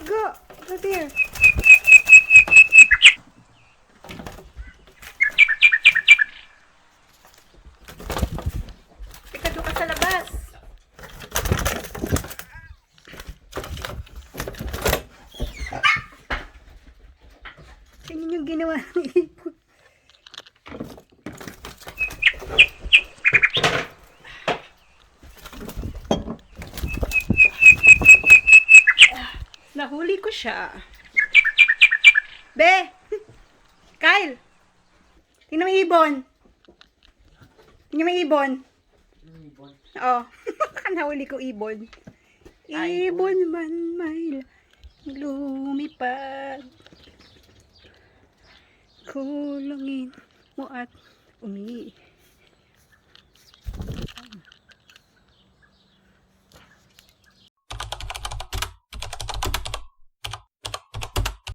Go. Go there. Teka, doon ka sa labas. Tingnan yung ginawa ng ibon. Nahuli ko siya. Be! Kyle! Tingnan mo yung ibon. Tingnan mo yung ibon. Oo. Nahuli ko ibon. Ibon man may lumipad. Kulungin mo at umi.